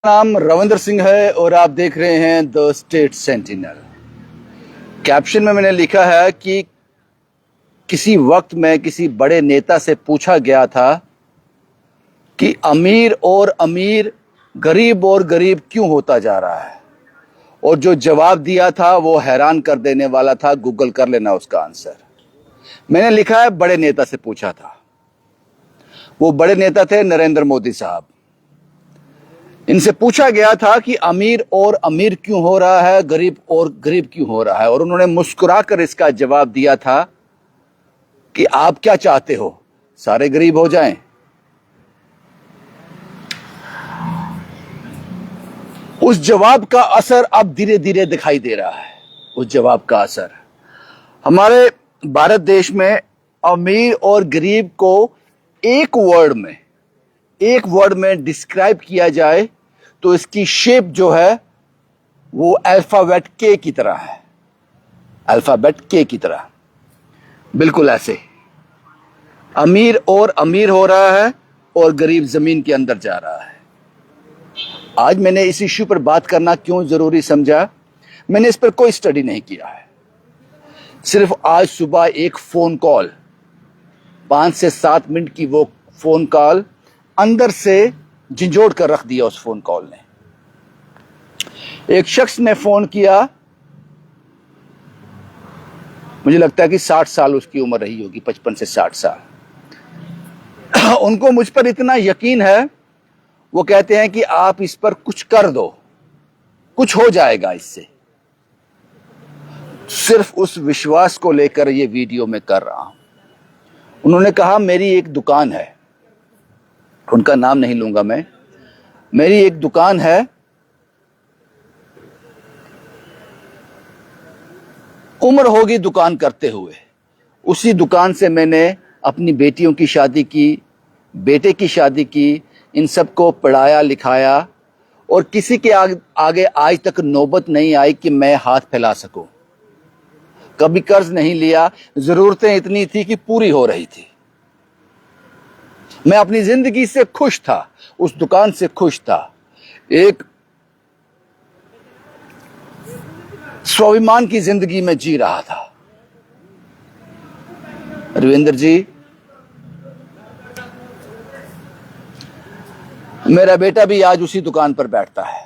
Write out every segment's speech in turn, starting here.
नाम रविंद्र सिंह है और आप देख रहे हैं द स्टेट सेंटिनल। कैप्शन में मैंने लिखा है कि किसी वक्त में किसी बड़े नेता से पूछा गया था कि अमीर और अमीर गरीब और गरीब क्यों होता जा रहा है, और जो जवाब दिया था वो हैरान कर देने वाला था। गूगल कर लेना उसका आंसर। मैंने लिखा है बड़े नेता से पूछा था। वो बड़े नेता थे नरेंद्र मोदी साहब। इनसे पूछा गया था कि अमीर और अमीर क्यों हो रहा है, गरीब और गरीब क्यों हो रहा है, और उन्होंने मुस्कुराकर इसका जवाब दिया था कि आप क्या चाहते हो, सारे गरीब हो जाएं। उस जवाब का असर अब धीरे धीरे दिखाई दे रहा है। उस जवाब का असर हमारे भारत देश में अमीर और गरीब को एक वर्ड में डिस्क्राइब किया जाए तो इसकी शेप जो है वो अल्फाबेट के की तरह है। अल्फाबेट के की तरह, बिल्कुल ऐसे। अमीर और अमीर हो रहा है और गरीब जमीन के अंदर जा रहा है। आज मैंने इस इश्यू पर बात करना क्यों जरूरी समझा, मैंने इस पर कोई स्टडी नहीं किया है। सिर्फ आज सुबह एक फोन कॉल, 5 से 7 मिनट की वो फोन कॉल अंदर से झिंझोड़ कर रख दिया। उस फोन कॉल ने, एक शख्स ने फोन किया, मुझे लगता है कि 60 साल उसकी उम्र रही होगी, 55 से 60 साल। उनको मुझ पर इतना यकीन है, वो कहते हैं कि आप इस पर कुछ कर दो, कुछ हो जाएगा इससे। सिर्फ उस विश्वास को लेकर ये वीडियो मैं कर रहा हूं। उन्होंने कहा मेरी एक दुकान है, उनका नाम नहीं लूंगा मैं, मेरी एक दुकान है, उम्र होगी दुकान करते हुए। उसी दुकान से मैंने अपनी बेटियों की शादी की, बेटे की शादी की, इन सबको पढ़ाया लिखाया, और किसी के आगे आज तक नौबत नहीं आई कि मैं हाथ फैला सकूं। कभी कर्ज नहीं लिया, जरूरतें इतनी थी कि पूरी हो रही थी। मैं अपनी जिंदगी से खुश था, उस दुकान से खुश था। एक स्वाभिमान की जिंदगी में जी रहा था। रविंद्र जी, मेरा बेटा भी आज उसी दुकान पर बैठता है,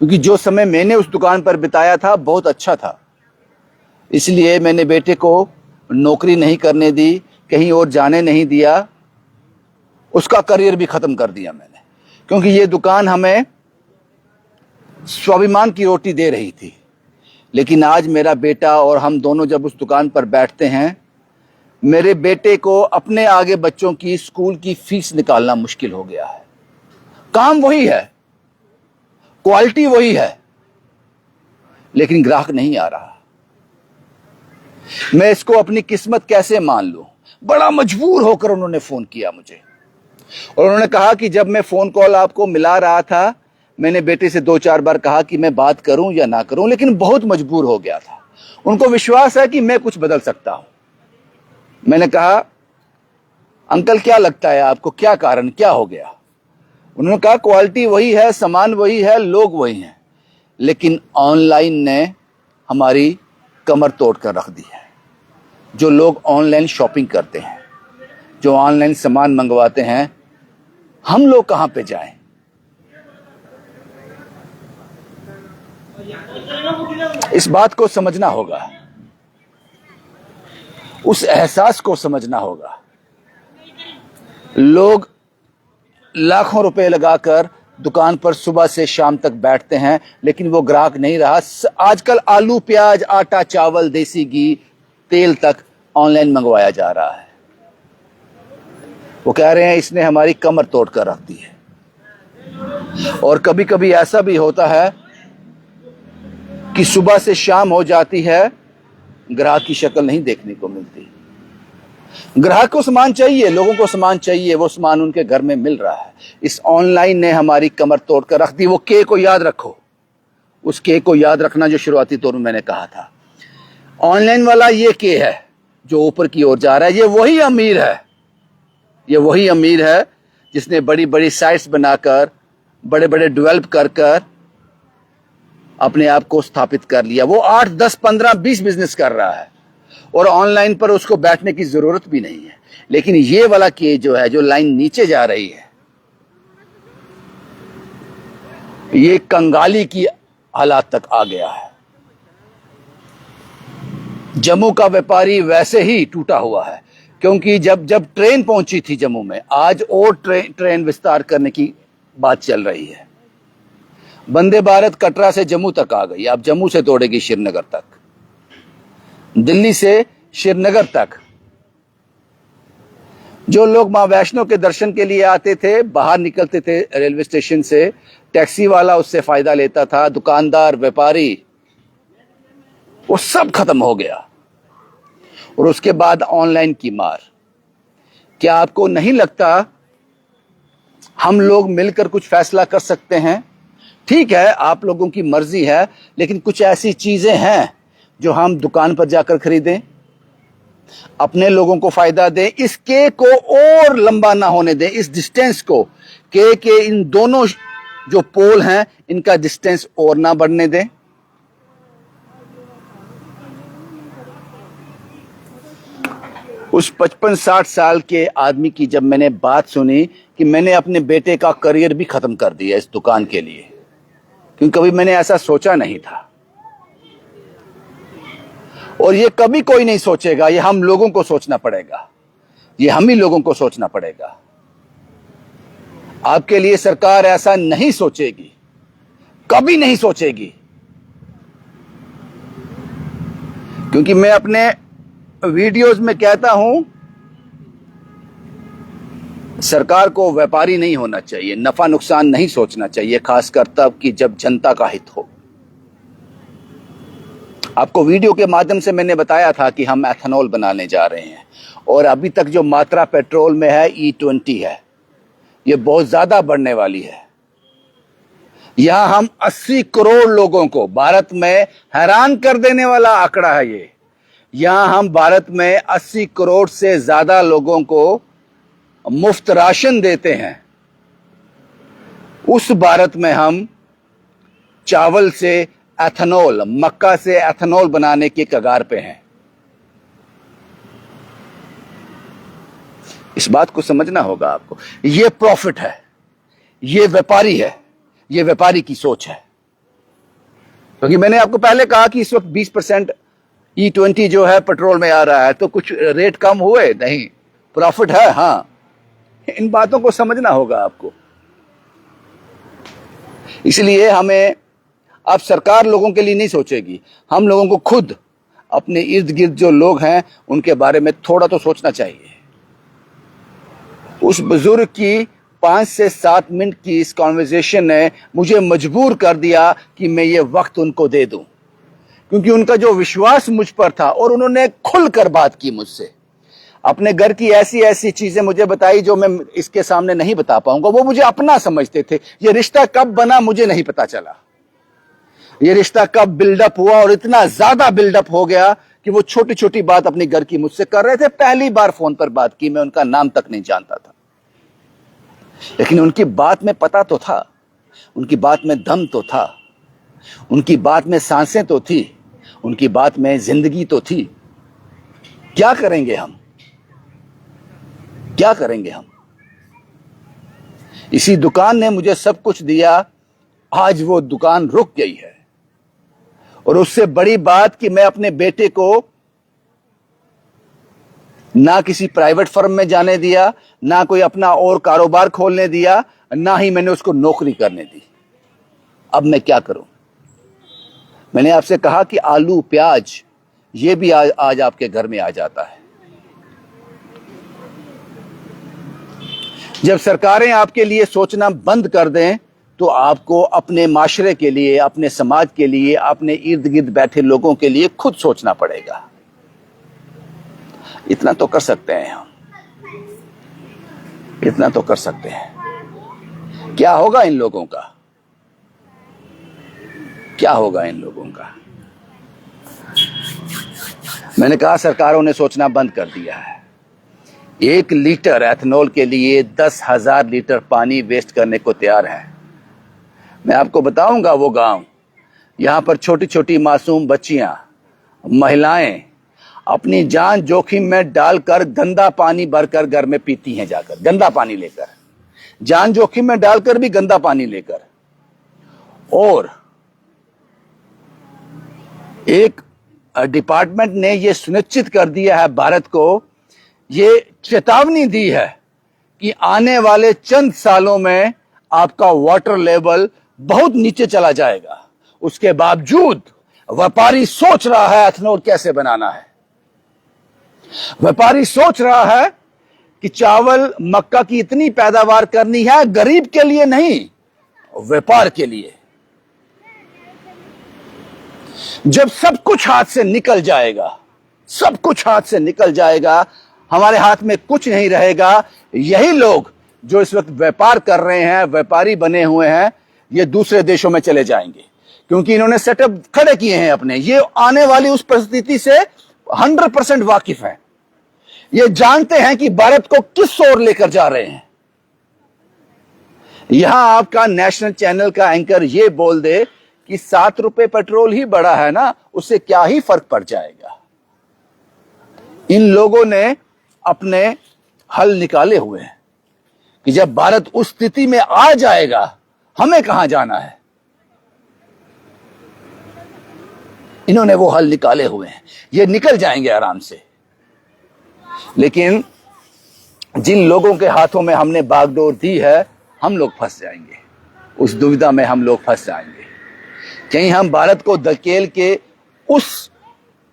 क्योंकि जो समय मैंने उस दुकान पर बिताया था बहुत अच्छा था। इसलिए मैंने बेटे को नौकरी नहीं करने दी, कहीं और जाने नहीं दिया, उसका करियर भी खत्म कर दिया मैंने, क्योंकि ये दुकान हमें स्वाभिमान की रोटी दे रही थी। लेकिन आज मेरा बेटा और हम दोनों जब उस दुकान पर बैठते हैं, मेरे बेटे को अपने आगे बच्चों की स्कूल की फीस निकालना मुश्किल हो गया है। काम वही है, क्वालिटी वही है, लेकिन ग्राहक नहीं आ रहा। मैं इसको अपनी किस्मत कैसे मान लूं। बड़ा मजबूर होकर उन्होंने फोन किया मुझे, और उन्होंने कहा कि जब मैं फोन कॉल आपको मिला रहा था, मैंने बेटे से 2-4 बार कहा कि मैं बात करूं या ना करूं, लेकिन बहुत मजबूर हो गया था। उनको विश्वास है कि मैं कुछ बदल सकता हूं। मैंने कहा अंकल क्या लगता है आपको, क्या कारण, क्या हो गया। उन्होंने कहा क्वालिटी वही है, सामान वही है, लोग वही हैं, लेकिन ऑनलाइन ने हमारी कमर तोड़ कर रख दी है। जो लोग ऑनलाइन शॉपिंग करते हैं, जो ऑनलाइन सामान मंगवाते हैं, हम लोग कहां पे जाएं। इस बात को समझना होगा, उस एहसास को समझना होगा। लोग लाखों रुपए लगाकर दुकान पर सुबह से शाम तक बैठते हैं, लेकिन वो ग्राहक नहीं रहा। आजकल आलू, प्याज, आटा, चावल, देसी घी, तेल तक ऑनलाइन मंगवाया जा रहा है। वो कह रहे हैं इसने हमारी कमर तोड़ कर रख दी है। और कभी कभी ऐसा भी होता है कि सुबह से शाम हो जाती है, ग्राहक की शक्ल नहीं देखने को मिलती। ग्राहक को सामान चाहिए, लोगों को सामान चाहिए, वो सामान उनके घर में मिल रहा है। इस ऑनलाइन ने हमारी कमर तोड़ कर रख दी। वो के को याद रखो, उस के को याद रखना जो शुरुआती तौर में मैंने कहा था। ऑनलाइन वाला ये के है जो ऊपर की ओर जा रहा है, ये वही अमीर है, ये वही अमीर है जिसने बड़ी बड़ी साइट्स बनाकर बड़े बड़े डेवलप कर कर अपने आप को स्थापित कर लिया। वो 8, 10, 15, 20 बिजनेस कर रहा है और ऑनलाइन पर उसको बैठने की जरूरत भी नहीं है। लेकिन ये वाला केस जो है, जो लाइन नीचे जा रही है, ये कंगाली की हालात तक आ गया है। जम्मू का व्यापारी वैसे ही टूटा हुआ है, क्योंकि जब ट्रेन पहुंची थी जम्मू में, आज और ट्रेन विस्तार करने की बात चल रही है। वंदे भारत कटरा से जम्मू तक आ गई, अब जम्मू से दौड़ेगी श्रीनगर तक, दिल्ली से श्रीनगर तक। जो लोग मां वैष्णो के दर्शन के लिए आते थे, बाहर निकलते थे रेलवे स्टेशन से, टैक्सी वाला उससे फायदा लेता था, दुकानदार, व्यापारी, वो सब खत्म हो गया। और उसके बाद ऑनलाइन की मार। क्या आपको नहीं लगता हम लोग मिलकर कुछ फैसला कर सकते हैं? ठीक है, आप लोगों की मर्जी है, लेकिन कुछ ऐसी चीजें हैं जो हम दुकान पर जाकर खरीदें, अपने लोगों को फायदा दें, इस के को और लंबा ना होने दें, इस डिस्टेंस को, के इन दोनों जो पोल हैं इनका डिस्टेंस और ना बढ़ने दें। उस 55-60 साल के आदमी की जब मैंने बात सुनी कि मैंने अपने बेटे का करियर भी खत्म कर दिया इस दुकान के लिए, क्योंकि कभी मैंने ऐसा सोचा नहीं था और ये कभी कोई नहीं सोचेगा। ये हम लोगों को सोचना पड़ेगा, ये हम ही लोगों को सोचना पड़ेगा। आपके लिए सरकार ऐसा नहीं सोचेगी, कभी नहीं सोचेगी, क्योंकि मैं अपने वीडियोस में कहता हूं, सरकार को व्यापारी नहीं होना चाहिए, नफा नुकसान नहीं सोचना चाहिए, खासकर तब कि जब जनता का हित हो। आपको वीडियो के माध्यम से मैंने बताया था कि हम एथेनॉल बनाने जा रहे हैं, और अभी तक जो मात्रा पेट्रोल में है E20 है, ये बहुत ज्यादा बढ़ने वाली है। यहां हम 80 करोड़ लोगों को, भारत में हैरान कर देने वाला आंकड़ा है ये, यहां हम भारत में 80 करोड़ से ज्यादा लोगों को मुफ्त राशन देते हैं। उस भारत में हम चावल से एथेनॉल, मक्का से एथेनॉल बनाने के कगार पे हैं। इस बात को समझना होगा आपको। ये प्रॉफिट है, ये व्यापारी है, ये व्यापारी की सोच है। क्योंकि मैंने आपको पहले कहा कि इस वक्त 20% E20 जो है पेट्रोल में आ रहा है, तो कुछ रेट कम हुए नहीं, प्रॉफिट है। हाँ, इन बातों को समझना होगा आपको। इसलिए हमें, अब सरकार लोगों के लिए नहीं सोचेगी, हम लोगों को खुद अपने इर्द गिर्द जो लोग हैं उनके बारे में थोड़ा तो सोचना चाहिए। उस बुजुर्ग की 5 से 7 मिनट की इस कॉन्वर्सेशन ने मुझे मजबूर कर दिया कि मैं ये वक्त उनको दे दूं, क्योंकि उनका जो विश्वास मुझ पर था, और उन्होंने खुलकर बात की मुझसे, अपने घर की ऐसी ऐसी चीजें मुझे बताई जो मैं इसके सामने नहीं बता पाऊंगा। वो मुझे अपना समझते थे। ये रिश्ता कब बना मुझे नहीं पता चला, ये रिश्ता कब बिल्डअप हुआ, और इतना ज्यादा बिल्डअप हो गया कि वो छोटी छोटी बात अपने घर की मुझसे कर रहे थे। पहली बार फोन पर बात की, मैं उनका नाम तक नहीं जानता था, लेकिन उनकी बात में पता तो था, उनकी बात में दम तो था, उनकी बात में सांसें तो थी, उनकी बात में जिंदगी तो थी। क्या करेंगे हम, क्या करेंगे हम? इसी दुकान ने मुझे सब कुछ दिया। आज वो दुकान रुक गई है, और उससे बड़ी बात कि मैं अपने बेटे को ना किसी प्राइवेट फर्म में जाने दिया, ना कोई अपना और कारोबार खोलने दिया, ना ही मैंने उसको नौकरी करने दी। अब मैं क्या करूं? मैंने आपसे कहा कि आलू, प्याज, ये भी आज आपके घर में आ जाता है। जब सरकारें आपके लिए सोचना बंद कर दें, तो आपको अपने माशरे के लिए, अपने समाज के लिए, अपने इर्द गिर्द बैठे लोगों के लिए खुद सोचना पड़ेगा। इतना तो कर सकते हैं हम, इतना तो कर सकते हैं। क्या होगा इन लोगों का, क्या होगा इन लोगों का? मैंने कहा सरकारों ने सोचना बंद कर दिया है। 1 लीटर एथेनॉल के लिए 10,000 लीटर पानी वेस्ट करने को तैयार है। मैं आपको बताऊंगा वो गांव, यहां पर छोटी छोटी मासूम बच्चियां, महिलाएं अपनी जान जोखिम में डालकर गंदा पानी भरकर घर में पीती हैं, जाकर गंदा पानी लेकर, जान जोखिम में डालकर भी गंदा पानी लेकर। और एक डिपार्टमेंट ने यह सुनिश्चित कर दिया है, भारत को ये चेतावनी दी है कि आने वाले चंद सालों में आपका वाटर लेवल बहुत नीचे चला जाएगा। उसके बावजूद व्यापारी सोच रहा है एथेनॉल कैसे बनाना है। व्यापारी सोच रहा है कि चावल मक्का की इतनी पैदावार करनी है, गरीब के लिए नहीं, व्यापार के लिए। जब सब कुछ हाथ से निकल जाएगा, सब कुछ हाथ से निकल जाएगा, हमारे हाथ में कुछ नहीं रहेगा, यही लोग जो इस वक्त व्यापार कर रहे हैं, व्यापारी बने हुए हैं, ये दूसरे देशों में चले जाएंगे, क्योंकि इन्होंने सेटअप खड़े किए हैं अपने। ये आने वाली उस परिस्थिति से 100% वाकिफ है। ये जानते हैं कि भारत को किस ओर लेकर जा रहे हैं। यहां आपका नेशनल चैनल का एंकर ये बोल दे कि 7 रुपए पेट्रोल ही बढ़ा है ना, उससे क्या ही फर्क पड़ जाएगा। इन लोगों ने अपने हल निकाले हुए हैं कि जब भारत उस स्थिति में आ जाएगा, हमें कहां जाना है। इन्होंने वो हल निकाले हुए हैं, ये निकल जाएंगे आराम से। लेकिन जिन लोगों के हाथों में हमने बागडोर दी है, हम लोग फंस जाएंगे, उस दुविधा में हम लोग फंस जाएंगे। कहीं हम भारत को धकेल के उस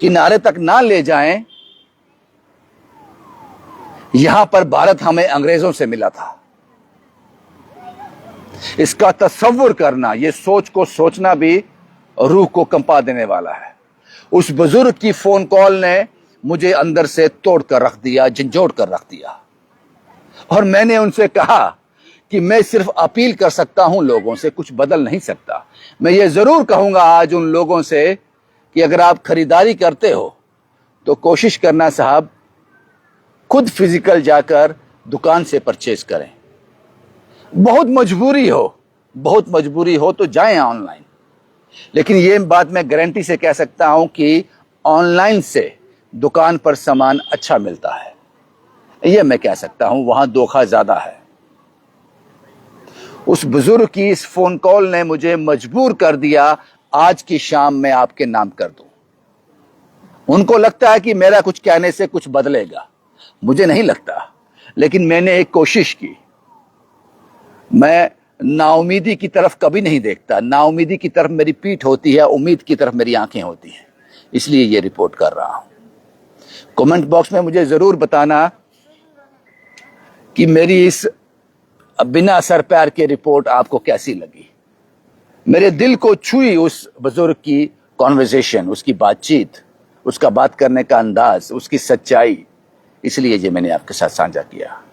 किनारे तक ना ले जाएं, यहां पर भारत हमें अंग्रेजों से मिला था। इसका तसव्वुर करना, यह सोच को सोचना भी रूह को कंपा देने वाला है। उस बुजुर्ग की फोन कॉल ने मुझे अंदर से तोड़ कर रख दिया, झंझोड़ कर रख दिया। और मैंने उनसे कहा कि मैं सिर्फ अपील कर सकता हूं लोगों से, कुछ बदल नहीं सकता। मैं ये जरूर कहूंगा आज उन लोगों से कि अगर आप खरीदारी करते हो तो कोशिश करना साहब, खुद फिजिकल जाकर दुकान से परचेज करें। बहुत मजबूरी हो तो जाएं ऑनलाइन। लेकिन ये बात मैं गारंटी से कह सकता हूं कि ऑनलाइन से दुकान पर सामान अच्छा मिलता है, यह मैं कह सकता हूं। वहां धोखा ज्यादा है। उस बुजुर्ग की इस फोन कॉल ने मुझे मजबूर कर दिया, आज की शाम मैं आपके नाम कर दूं। उनको लगता है कि मेरा कुछ कहने से कुछ बदलेगा, मुझे नहीं लगता। लेकिन मैंने एक कोशिश की। मैं नाउमीदी की तरफ कभी नहीं देखता। नाउमीदी की तरफ मेरी पीठ होती है, उम्मीद की तरफ मेरी आंखें होती हैं। इसलिए ये रिपोर्ट कर रहा हूं। कमेंट बॉक्स में मुझे जरूर बताना कि मेरी इस बिना सर पैर के रिपोर्ट आपको कैसी लगी। मेरे दिल को छुई उस बुजुर्ग की कॉन्वर्सेशन, उसकी बातचीत, उसका बात करने का अंदाज, उसकी सच्चाई। इसलिए ये मैंने आपके साथ साझा किया।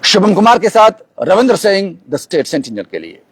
शुभम कुमार के साथ Ravindra Singh, the state sentinel के लिए।